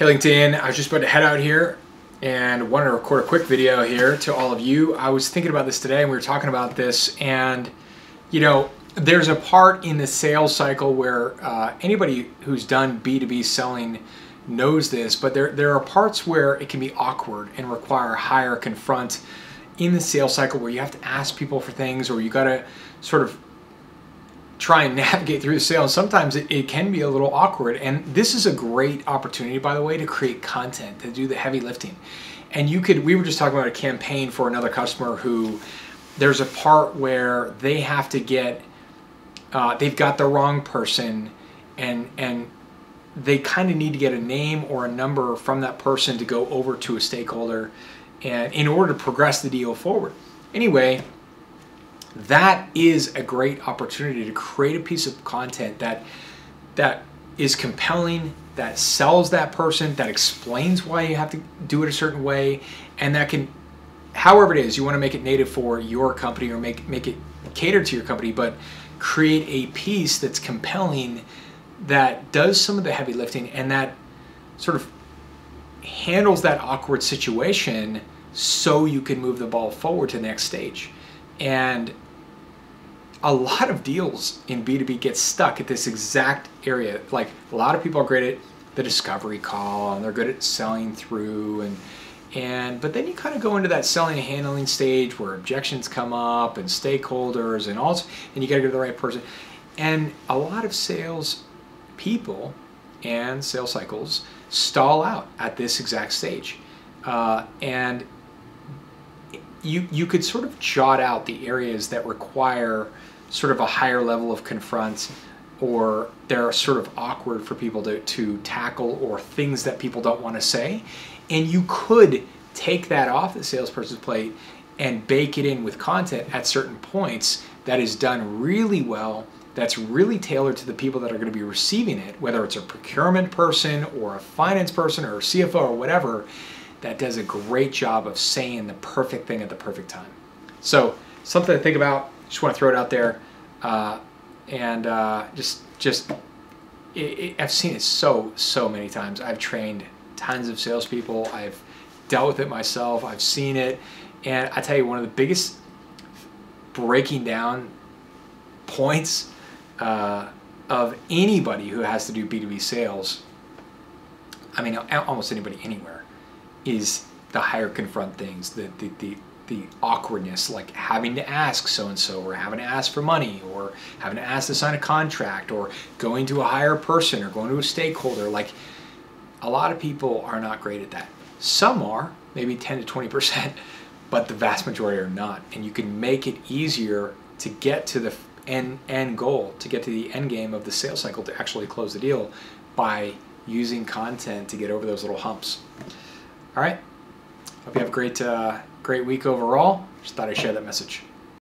Hey LinkedIn, I was just about to head out here and wanted to record a quick video here to all of you. I was thinking about this today and we were talking about this, and there's a part in the sales cycle where anybody who's done B2B selling knows this, but there are parts where it can be awkward and require higher confront in the sales cycle where you have to ask people for things, or you got to sort of try and navigate through the sale. And sometimes it can be a little awkward. And this is a great opportunity, by the way, to create content, to do the heavy lifting. And we were just talking about a campaign for another customer who there's a part where they have to get, they've got the wrong person, and they kind of need to get a name or a number from that person to go over to a stakeholder and in order to progress the deal forward. Anyway, that is a great opportunity to create a piece of content that is compelling, that sells that person, that explains why you have to do it a certain way, and that can, however it is, you want to make it native for your company or make it cater to your company, but create a piece that's compelling, that does some of the heavy lifting, and that sort of handles that awkward situation so you can move the ball forward to the next stage. And a lot of deals in B2B get stuck at this exact area. Like, a lot of people are great at the discovery call and they're good at selling through, but then you kind of go into that selling and handling stage where objections come up and stakeholders and you got to go to the right person. And a lot of sales people and sales cycles stall out at this exact stage. And you could sort of jot out the areas that require sort of a higher level of confront, or they're sort of awkward for people to tackle, or things that people don't want to say. And you could take that off the salesperson's plate and bake it in with content at certain points that is done really well, that's really tailored to the people that are going to be receiving it, whether it's a procurement person or a finance person or a CFO or whatever, that does a great job of saying the perfect thing at the perfect time. So something to think about. Just want to throw it out there, I've seen it so many times. I've trained tons of salespeople. I've dealt with it myself. I've seen it, and I tell you, one of the biggest breaking down points of anybody who has to do B2B sales, I mean, almost anybody anywhere, is the higher confront things, the awkwardness, like having to ask so-and-so, or having to ask for money, or having to ask to sign a contract, or going to a higher person, or going to a stakeholder. Like, a lot of people are not great at that. Some are, maybe 10 to 20%, but the vast majority are not. And you can make it easier to get to the end goal, to get to the end game of the sales cycle, to actually close the deal by using content to get over those little humps. All right. Hope you have a great week overall. Just thought I'd share that message.